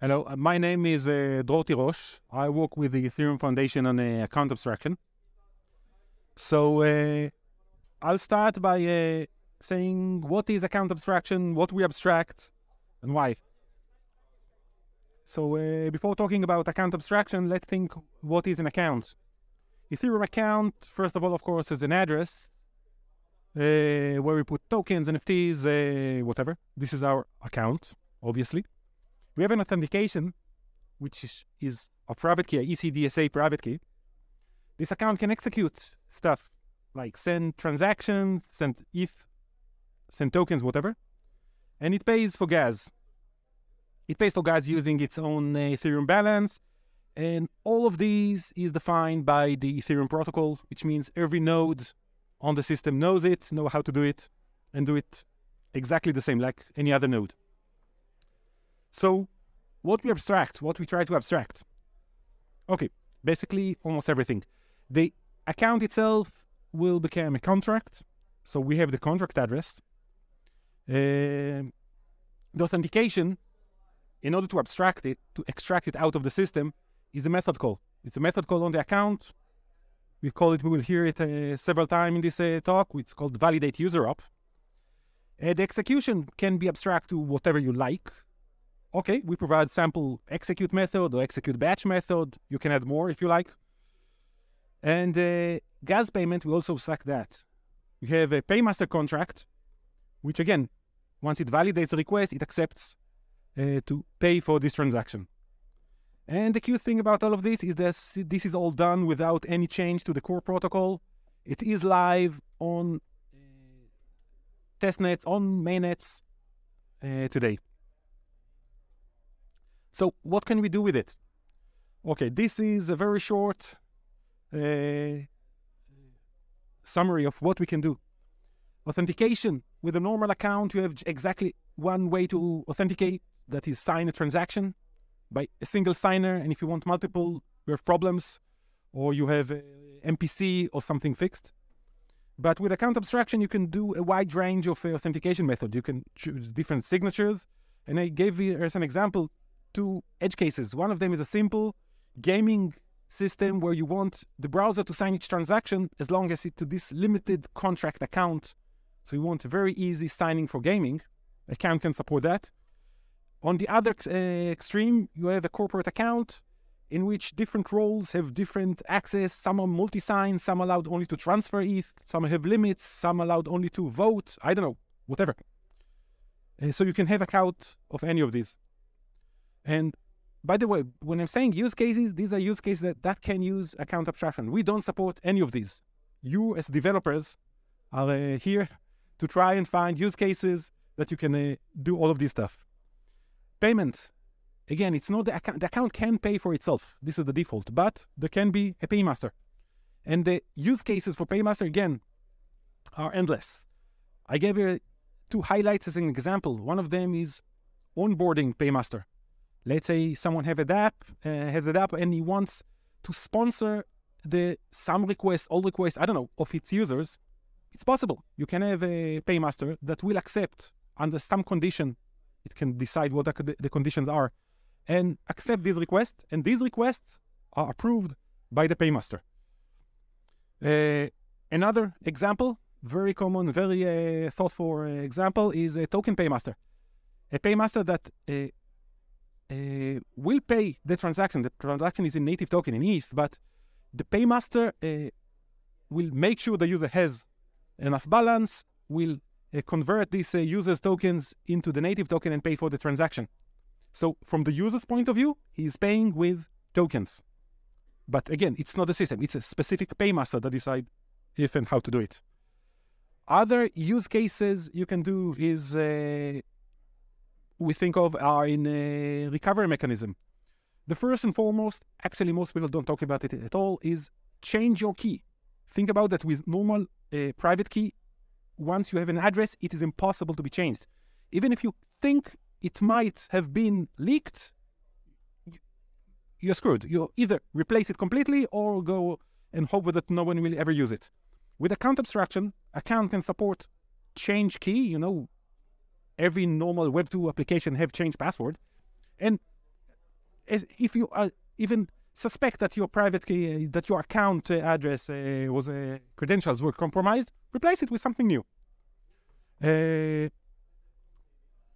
Hello, my name is Dror Tirosh. I work with the Ethereum Foundation on Account Abstraction. So I'll start by saying what is Account Abstraction, what we abstract, and why. So before talking about Account Abstraction, let's think what is an account. Ethereum account, first of all, of course, is an address where we put tokens, NFTs, whatever. This is our account, obviously. We have an authentication, which is a private key, a ECDSA private key. This account can execute stuff like send transactions, send ETH, send tokens, whatever. And it pays for gas. It pays for gas using its own Ethereum balance. And all of these is defined by the Ethereum protocol, which means every node on the system knows it, know how to do it, and do it exactly the same like any other node. So what we abstract, what we try to abstract. Okay, basically almost everything. The account itself will become a contract. So we have the contract address. The authentication, in order to abstract it, to extract it out of the system, is a method call. It's a method call on the account. We will hear it several times in this talk. It's called validate user up. The execution can be abstract to whatever you like. Okay, we provide sample execute method or execute batch method. You can add more if you like. And gas payment, we also abstract that. We have a paymaster contract, which again, once it validates the request, it accepts to pay for this transaction. And the cute thing about all of this is that this is all done without any change to the core protocol. It is live on testnets, on mainnets today. So what can we do with it? Okay, this is a very short summary of what we can do. Authentication. With a normal account, you have exactly one way to authenticate, that is sign a transaction by a single signer. And if you want multiple, you have problems, or you have MPC or something fixed. But with account abstraction, you can do a wide range of authentication methods. You can choose different signatures. And I gave you as an example 2 edge cases. One of them is a simple gaming system where you want the browser to sign each transaction as long as it's to this limited contract account. So you want a very easy signing for gaming. Account can support that. On the other extreme, you have a corporate account in which different roles have different access. Some are multi-sign, some allowed only to transfer ETH, some have limits, some allowed only to vote, I don't know, whatever. So you can have account of any of these. And by the way, when I'm saying use cases, these are use cases that can use account abstraction. We don't support any of these. You as developers are here to try and find use cases that you can do all of this stuff. Payment. Again, it's not the account. The account can pay for itself. This is the default, but there can be a paymaster. And the use cases for paymaster, again, are endless. I gave you 2 highlights as an example. One of them is onboarding paymaster. Let's say someone has a DApp and he wants to sponsor some requests, all requests, I don't know, of its users. It's possible. You can have a paymaster that will accept under some condition. It can decide what the conditions are and accept these requests. And these requests are approved by the paymaster. Another example, very common, very thoughtful example is a token paymaster. A paymaster that will pay the transaction. The transaction is in native token in ETH, but the paymaster will make sure the user has enough balance, will convert these user's tokens into the native token and pay for the transaction. So from the user's point of view, he's paying with tokens. But again, it's not the system. It's a specific paymaster that decides if and how to do it. Other use cases you can do is we think of are in a recovery mechanism. The first and foremost, actually most people don't talk about it at all, is change your key. Think about that with normal private key. Once you have an address, it is impossible to be changed. Even if you think it might have been leaked, you're screwed. You either replace it completely or go and hope that no one will ever use it. With account abstraction, account can support change key, every normal Web2 application have changed password. And if you even suspect that your private key, that your account address credentials were compromised, replace it with something new.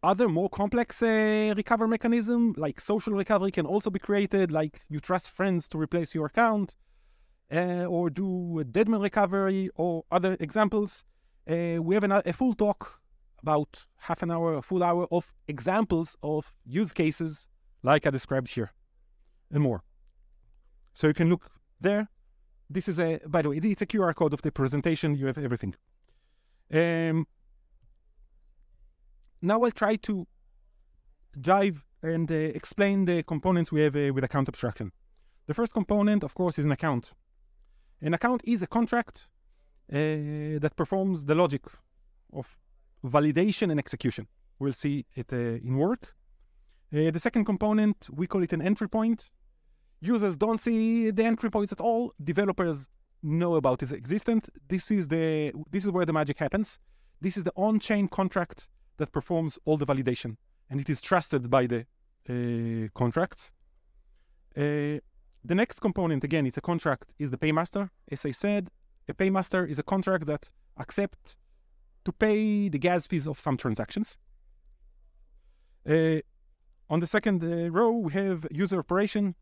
Other more complex recovery mechanism, like social recovery, can also be created, like you trust friends to replace your account, or do a deadman recovery, or other examples. We have a full talk, about half an hour, a full hour of examples of use cases like I described here, and more. So you can look there. This is by the way, it's a QR code of the presentation. You have everything. Now I'll try to dive and explain the components we have with account abstraction. The first component, of course, is an account. An account is a contract that performs the logic of validation and execution. We'll see it in work. The second component, we call it an entry point. Users don't see the entry points at all. Developers know about its existence. This is where the magic happens. This is the on-chain contract that performs all the validation, and it is trusted by the contracts. The next component, again, it's a contract, is the paymaster. As I said, a paymaster is a contract that accepts to pay the gas fees of some transactions. On the second row, we have user operation.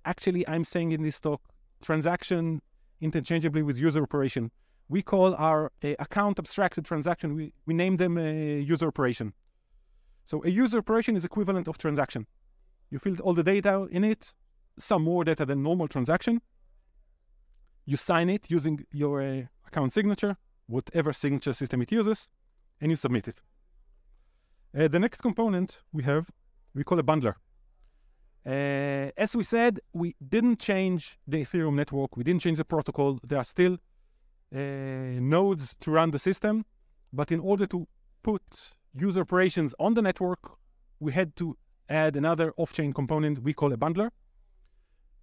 Actually, I'm saying in this talk, transaction interchangeably with user operation. We call our account abstracted transaction, we name them user operation. So a user operation is equivalent of transaction. You fill all the data in it, some more data than normal transaction. You sign it using your account signature, whatever signature system it uses, and you submit it. The next component we call a bundler. As we said, we didn't change the Ethereum network. We didn't change the protocol. There are still nodes to run the system. But in order to put user operations on the network, we had to add another off-chain component we call a bundler.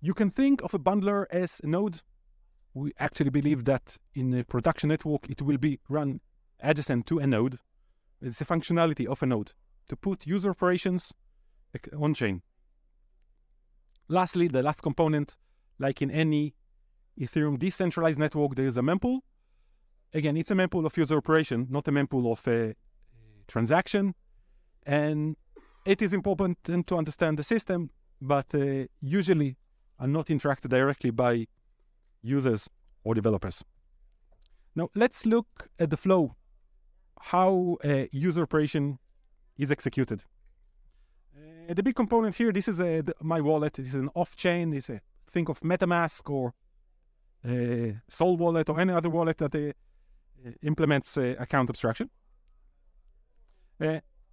You can think of a bundler as a node. We actually believe that in a production network, it will be run adjacent to a node. It's a functionality of a node to put user operations on-chain. Lastly, the last component, like in any Ethereum decentralized network, there is a mempool. Again, it's a mempool of user operation, not a mempool of a transaction. And it is important to understand the system, but usually are not interacted directly by users or developers. Now, let's look at the flow, how a user operation is executed. The big component here, this is my wallet. This is an off-chain. Think of MetaMask or Sol wallet or any other wallet that implements account abstraction.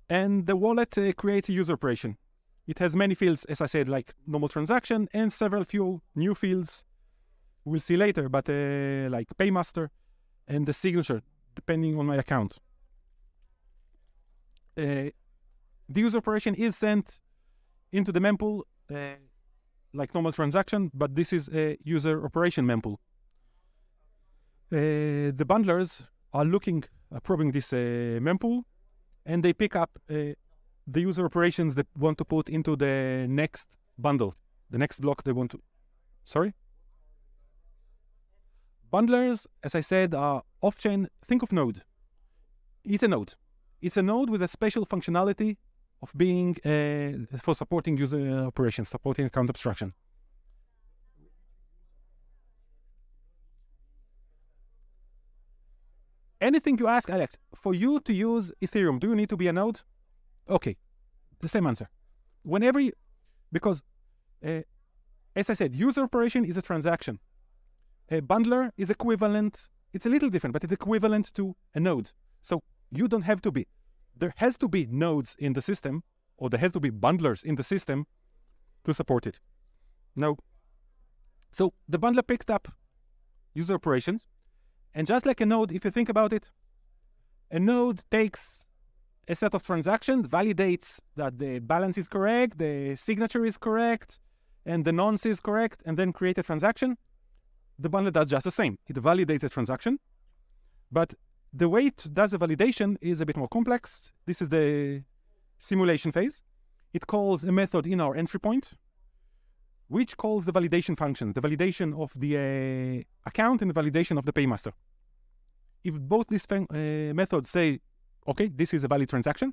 And the wallet creates a user operation. It has many fields, as I said, like normal transaction, and several few new fields we'll see later, but like paymaster and the signature, depending on my account. The user operation is sent into the mempool like normal transaction, but this is a user operation mempool. The bundlers are probing this mempool, and they pick up the user operations that want to put into the next bundle, the next block they want to. Sorry? Bundlers, as I said, are off-chain. Think of node. It's a node. It's a node with a special functionality of being for supporting user operations, supporting account abstraction. Anything you ask, Alex, for you to use Ethereum, do you need to be a node? Okay, the same answer. Because as I said, user operation is a transaction. A bundler is equivalent, it's a little different, but it's equivalent to a node. So you don't have to be. There has to be nodes in the system, or there has to be bundlers in the system to support it. Now, so the bundler picked up user operations, and just like a node, if you think about it, a node takes a set of transactions, validates that the balance is correct, the signature is correct, and the nonce is correct, and then create a transaction. The bundler does just the same. It validates a transaction, but the way it does the validation is a bit more complex. This is the simulation phase. It calls a method in our entry point. which calls the validation function, the validation of the account and the validation of the paymaster. If both these methods say, okay, this is a valid transaction,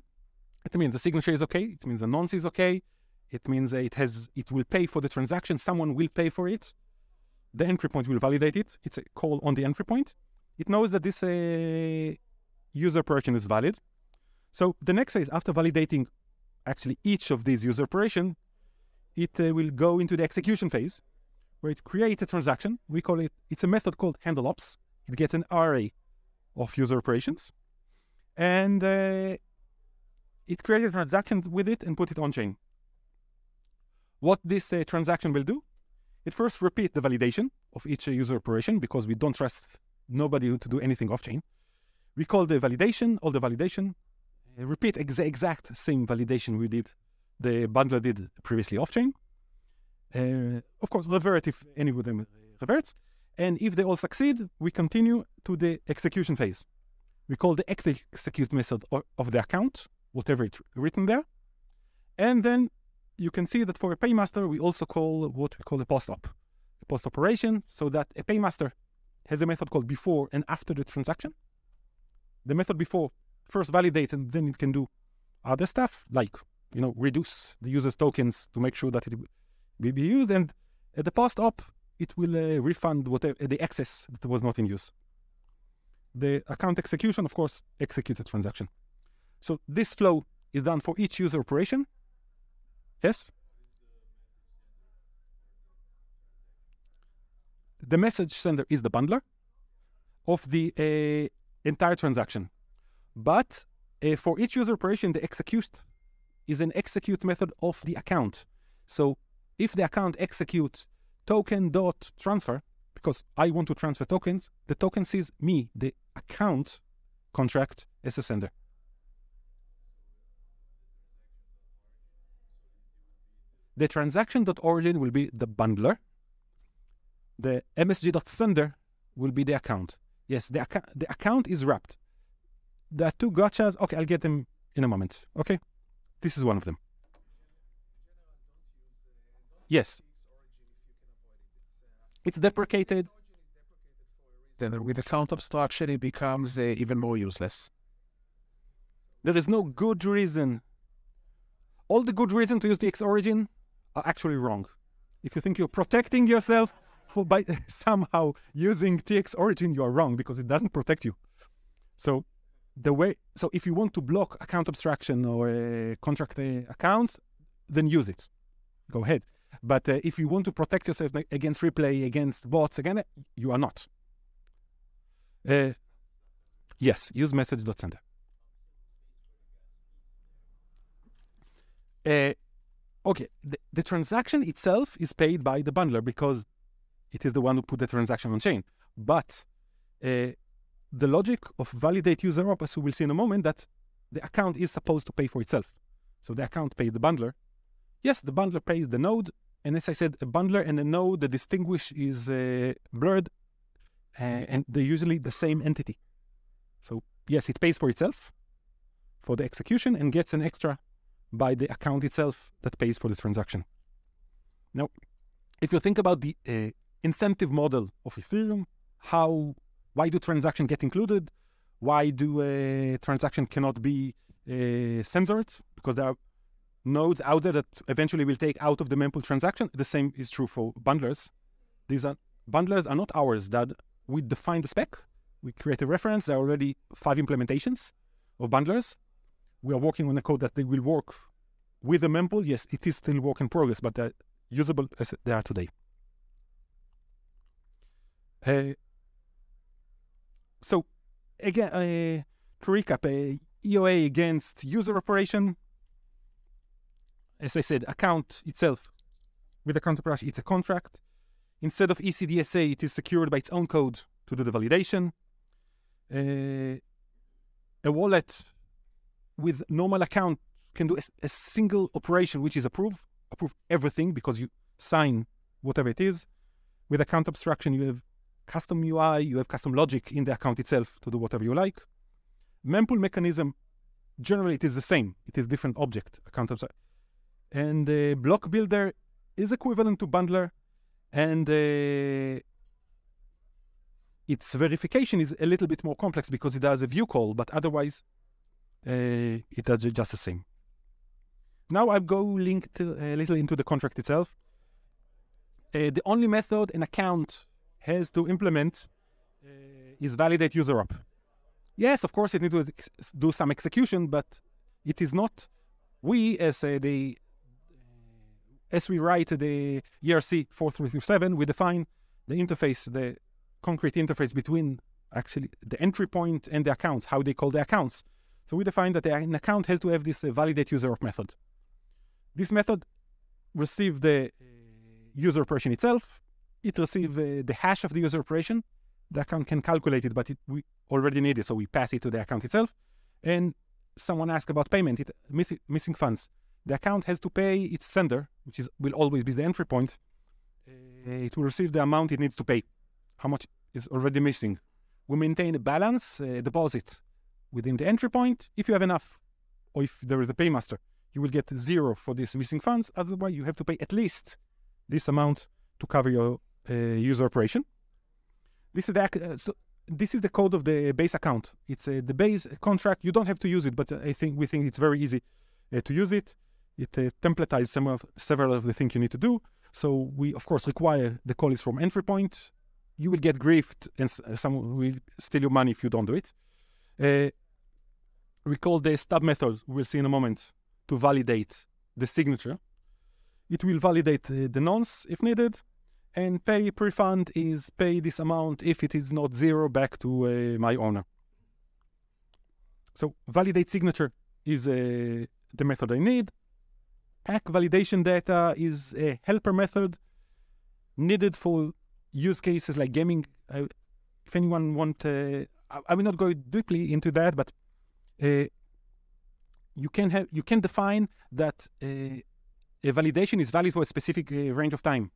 it means the signature is okay, it means the nonce is okay, it means it will pay for the transaction, someone will pay for it, the entry point will validate it, it's a call on the entry point. It knows that this user operation is valid. So the next phase, after validating actually each of these user operation, it will go into the execution phase, where it creates a transaction. We call it, it's a method called handle ops. It gets an array of user operations, and it creates a transaction with it and put it on chain. What this transaction will do, it first repeat the validation of each user operation, because we don't trust nobody to do anything off chain. We call the validation, all the validation, repeat the exact same validation the bundler did previously off chain. Of course, revert if any of them reverts. And if they all succeed, we continue to the execution phase. We call the execute method of the account, whatever it's written there. And then you can see that for a paymaster, we also call what we call a post-op. A post operation, so that a paymaster has a method called before and after the transaction. The method before first validates, and then it can do other stuff, like, reduce the user's tokens to make sure that it will be used. And at the post-op, it will refund whatever the excess that was not in use. The account execution, of course, executes the transaction. So this flow is done for each user operation. Yes? The message sender is the bundler of the entire transaction. But for each user operation, the execute is an execute method of the account. So if the account executes token.transfer, because I want to transfer tokens, the token sees me, the account contract, as a sender. The transaction.origin will be the bundler. The msg.sender will be the account. Yes, the account is wrapped. There are two gotchas. Okay, I'll get them in a moment. Okay, this is one of them. Yes. It's deprecated. Then with account abstraction, it becomes even more useless. There is no good reason. All the good reasons to use the X-origin are actually wrong. If you think you're protecting yourself by somehow using TX origin, you are wrong, because it doesn't protect you. So if you want to block account abstraction or contract accounts, then use it. Go ahead. But if you want to protect yourself against replay, against bots, again, you are not. Yes, use message.sender. Okay, the transaction itself is paid by the bundler, because it is the one who put the transaction on chain. But the logic of validate user op, as we will see in a moment, that the account is supposed to pay for itself. So the account pays the bundler. Yes, the bundler pays the node. And as I said, a bundler and a node, the distinguish is blurred, and they're usually the same entity. So yes, it pays for itself for the execution and gets an extra by the account itself that pays for the transaction. Now, if you think about the incentive model of Ethereum, why do transactions get included? Why do transaction cannot be censored? Because there are nodes out there that eventually will take out of the mempool transaction. The same is true for bundlers. Bundlers are not ours. That we define the spec. We create a reference. There are already 5 implementations of bundlers. We are working on a code that they will work with the mempool. Yes, it is still work in progress, but they're usable as they are today. So again, to recap, EOA against user operation. As I said, account itself, with account abstraction, it's a contract. Instead of ECDSA, it is secured by its own code to do the validation. A wallet with normal account can do a single operation, which is approve everything, because you sign whatever it is. With account abstraction, you have custom UI, you have custom logic in the account itself to do whatever you like. Mempool mechanism, generally it is the same. It is different object, account abstraction. And the block builder is equivalent to bundler, and its verification is a little bit more complex because it does a view call, but otherwise it does just the same. Now I'll go link a little into the contract itself. The only method an account has to implement is validate user up. Yes, of course, it needs to do some execution, but it is not. We, as we write the ERC 4327, we define the interface, the concrete interface between actually the entry point and the accounts, how they call the accounts. So we define that an account has to have this validate user up method. This method receives the user operation itself. It receives the hash of the user operation. The account can calculate it, but we already need it, so we pass it to the account itself. And someone asks about payment, missing funds. The account has to pay its sender, which will always be the entry point. It will receive the amount it needs to pay, how much is already missing. We maintain a balance, deposit within the entry point. If you have enough, or if there is a paymaster, you will get 0 for these missing funds. Otherwise, you have to pay at least this amount to cover your user operation. This is the code of the base account. It's the base contract. You don't have to use it, but we think it's very easy to use it. It templatizes several of the things you need to do. So we, of course, require the call is from entry point. You will get griefed, and someone will steal your money if you don't do it. We call the stub method, we'll see in a moment, to validate the signature. It will validate the nonce if needed, and pay pre-fund is pay this amount if it is not 0 back to my owner. So validate signature is the method I need. Pack validation data is a helper method needed for use cases like gaming. If anyone want, I will not go deeply into that, but you can define that a validation is valid for a specific range of time.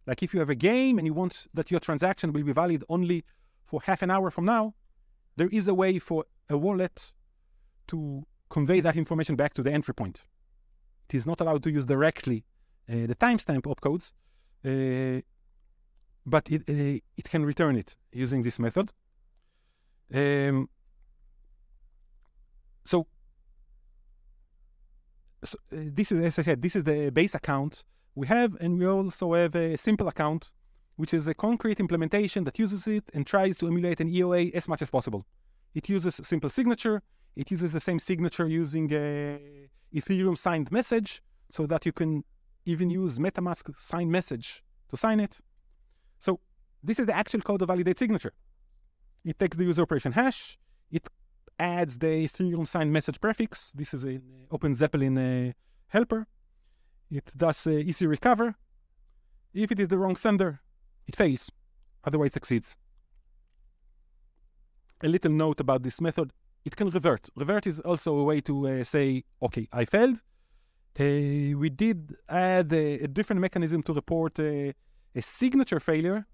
Like if you have a game and you want that your transaction will be valid only for half an hour from now, there is a way for a wallet to convey that information back to the entry point. It is not allowed to use directly the timestamp opcodes, but it can return it using this method. So this is, as I said, this is the base account we have, and we also have a simple account, which is a concrete implementation that uses it and tries to emulate an EOA as much as possible. It uses a simple signature. It uses the same signature using a Ethereum signed message, so that you can even use MetaMask signed message to sign it. So this is the actual code of validate signature. It takes the user operation hash. It adds the Ethereum signed message prefix. This is an Open Zeppelin helper. It does easy recover. If it is the wrong sender, it fails. Otherwise, it succeeds. A little note about this method. It can revert. Revert is also a way to say, okay, I failed. We did add a different mechanism to report a signature failure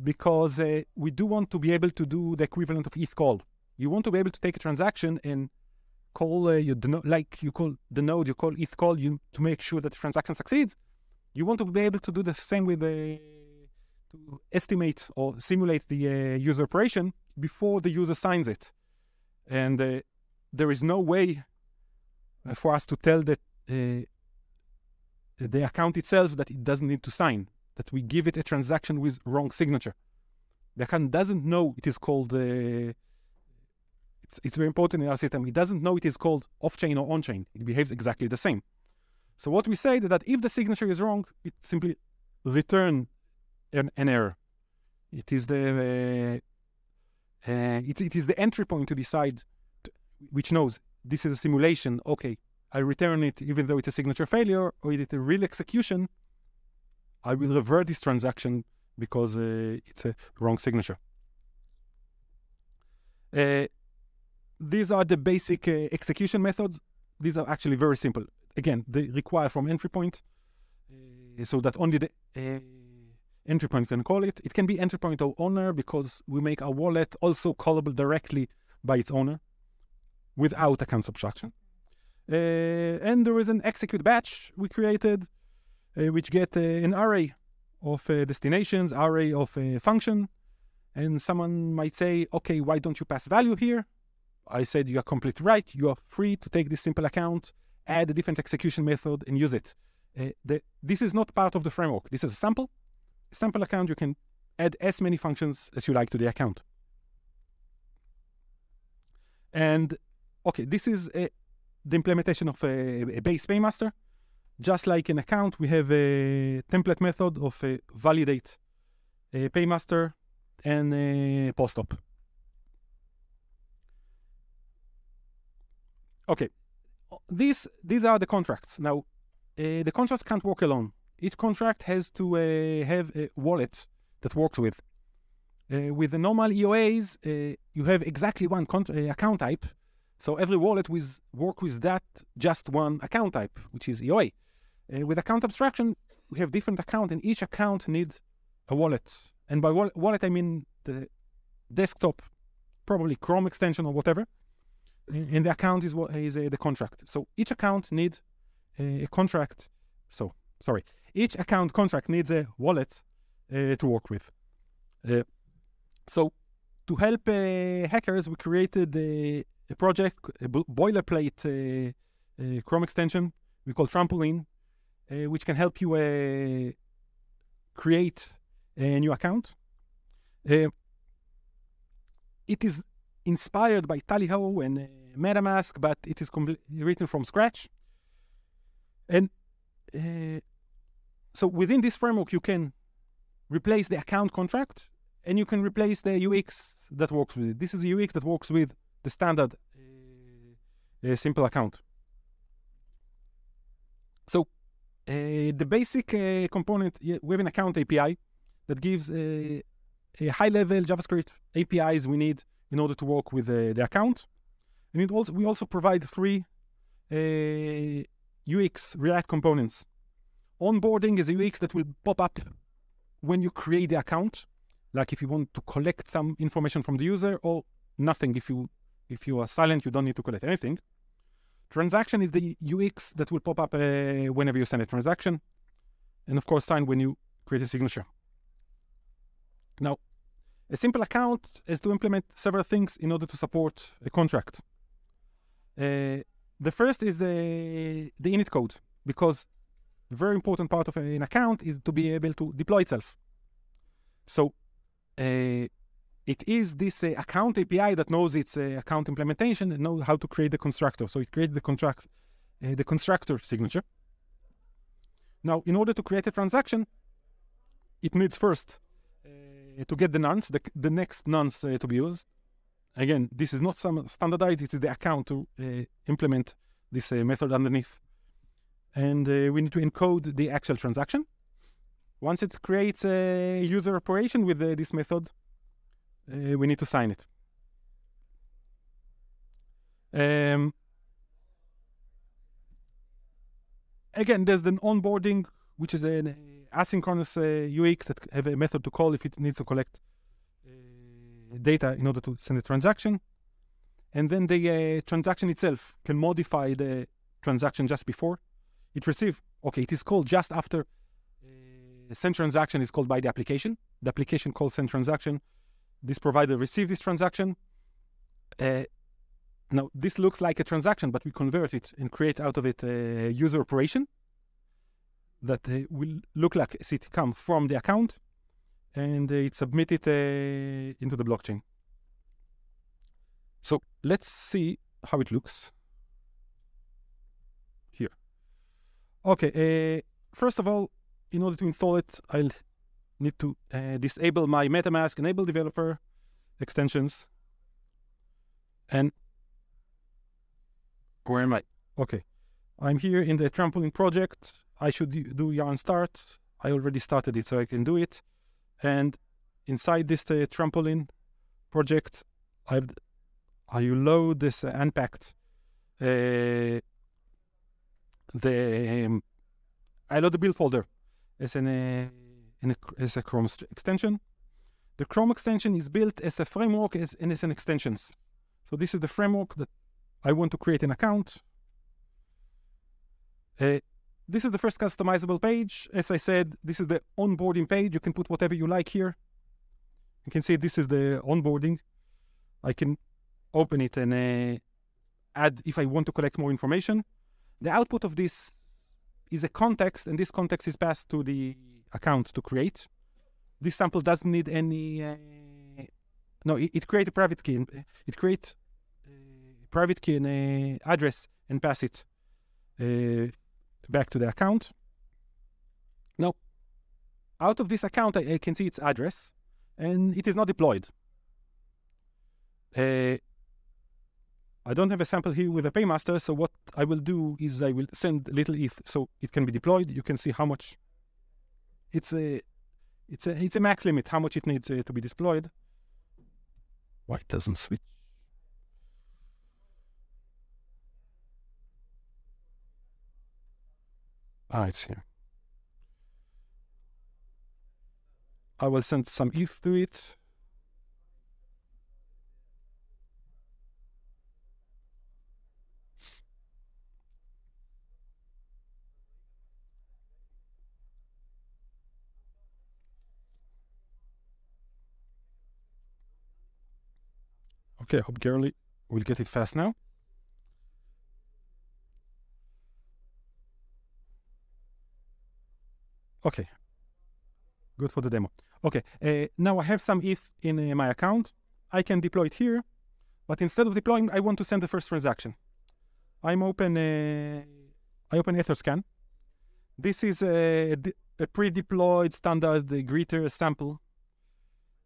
because we do want to be able to do the equivalent of ETH call. You want to be able to take a transaction and call like you call the node, you call ETH call to make sure that the transaction succeeds. You want to be able to do the same with to estimate or simulate the user operation before the user signs it. And there is no way for us to tell that the account itself that it doesn't need to sign, that we give it a transaction with wrong signature. The account doesn't know it is called, it's very important in our system, it doesn't know it is called off-chain or on-chain. It behaves exactly the same. So what we say is that if the signature is wrong, it simply return an error. It is the it is the entry point to decide, which knows this is a simulation. Okay, I return it even though it's a signature failure, or is it a real execution? I will revert this transaction because it's a wrong signature. These are the basic execution methods. These are actually very simple. Again, they require from entry point so that only the entry point can call it. It can be entry point or owner because we make our wallet also callable directly by its owner without account abstraction. And there is an execute batch we created which get an array of destinations, array of function. And someone might say, okay, why don't you pass value here? I said, you are completely right. You are free to take this simple account, add a different execution method, and use it. This is not part of the framework. This is a sample. A sample account, you can add as many functions as you like to the account. And okay, this is the implementation of a base paymaster. Just like an account, we have a template method of validate paymaster and post-op. Okay, these are the contracts. Now, the contracts can't work alone. Each contract has to have a wallet that works with. With the normal EOAs, you have exactly one account type. So every wallet work with that just one account type, which is EOA. With account abstraction, we have different accounts, and each account needs a wallet. And by wallet, I mean the desktop, probably Chrome extension or whatever. And the account is the contract. So each account needs a contract. Each account contract needs a wallet to work with. So to help hackers, we created a project, a boilerplate Chrome extension we call Trampoline, which can help you create a new account. It is inspired by Tallyho and MetaMask, but it is written from scratch. And so within this framework, you can replace the account contract, and you can replace the UX that works with it. This is a UX that works with the standard simple account. So the basic component, we have an account API that gives a high-level JavaScript APIs we need in order to work with the account. And we also provide 3 UX React components. Onboarding is a UX that will pop up when you create the account, like if you want to collect some information from the user, or nothing. If you are silent, you don't need to collect anything. Transaction is the UX that will pop up whenever you send a transaction, and of course sign when you create a signature. Now, a simple account is to implement several things in order to support a contract. The first is the init code, because a very important part of an account is to be able to deploy itself. So it is this account API that knows its account implementation and knows how to create the constructor. So it creates the constructor signature. Now, in order to create a transaction, it needs first to get the nonce, the next nonce to be used. Again, this is not some standardized, it is the account to implement this method underneath. And we need to encode the actual transaction. Once it creates a user operation with this method, we need to sign it. Again, there's the onboarding, which is an asynchronous UX that have a method to call if it needs to collect data in order to send a transaction. And then the transaction itself can modify the transaction just before it receives. Okay, it is called just after send transaction is called by the application. The application calls send transaction. This provider receives this transaction. Now, this looks like a transaction, but we convert it and create out of it a user operation that will look like as it comes from the account, and it's submitted into the blockchain. So let's see how it looks here. Okay, first of all, in order to install it, I'll need to disable my MetaMask enable developer extensions. And where am I? Okay, I'm here in the Trampoline project. I should do yarn start. I already started it, so I can do it. And inside this Trampoline project, I load this unpacked. I load the build folder as a Chrome extension. The Chrome extension is built as a framework and as an extensions. So this is the framework that I want to create an account. this is the first customizable page. As I said, this is the onboarding page. You can put whatever you like here. You can see this is the onboarding. I can open it and add if I want to collect more information. The output of this is a context, and this context is passed to the account to create. This sample doesn't need any... it creates a private key. It creates a private key and an address and pass it back to the account. Now, out of this account, I can see its address, and it is not deployed. I don't have a sample here with a paymaster, so what I will do is I will send a little ETH so it can be deployed. You can see how much it's a max limit, how much it needs to be deployed. Why it doesn't switch? It's here. I will send some ETH to it. Okay, I hope Gary will get it fast now. Okay, good for the demo. Okay, now I have some ETH in my account. I can deploy it here, but instead of deploying, I want to send the first transaction. I open Etherscan. This is a pre-deployed standard greeter sample,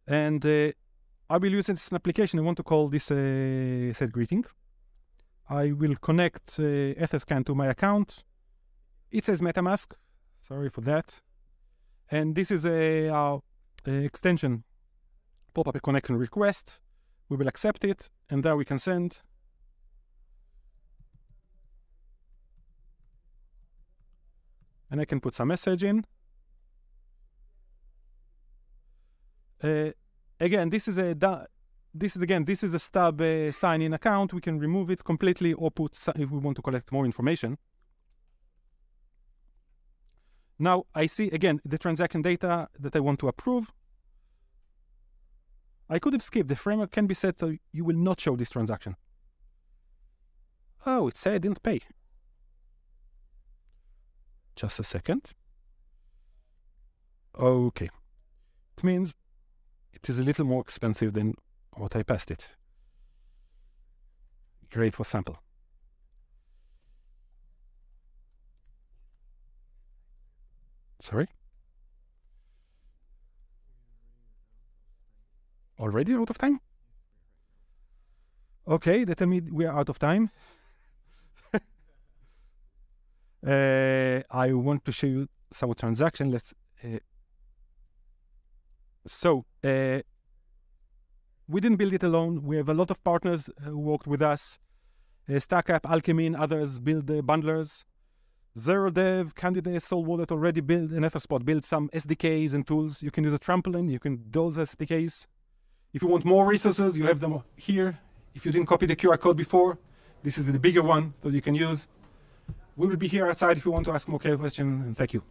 and I will use it as an application. I want to call this set greeting. I will connect Etherscan to my account. It says MetaMask. Sorry for that. And this is a extension pop-up a connection request. We will accept it, and there we can send. And I can put some message in. Again, this is a stub sign-in account. We can remove it completely or put if we want to collect more information. Now I see again the transaction data that I want to approve. I could have skipped. The framework can be set so you will not show this transaction. Oh, it said I didn't pay. Just a second. Okay. It means it is a little more expensive than what I passed it. Great for sample. Sorry? Already out of time? Okay, they tell me we are out of time. I want to show you some transaction. Let's. We didn't build it alone. We have a lot of partners who worked with us. StackUp, Alchemy, and others build the bundlers. ZeroDev, Candidate, Soul Wallet already built, and Etherspot built some SDKs and tools. You can use a Trampoline. You can those SDKs. If you want more resources, you have them here. If you didn't copy the QR code before, this is the bigger one, so you can use. We will be here outside if you want to ask more questions, and thank you.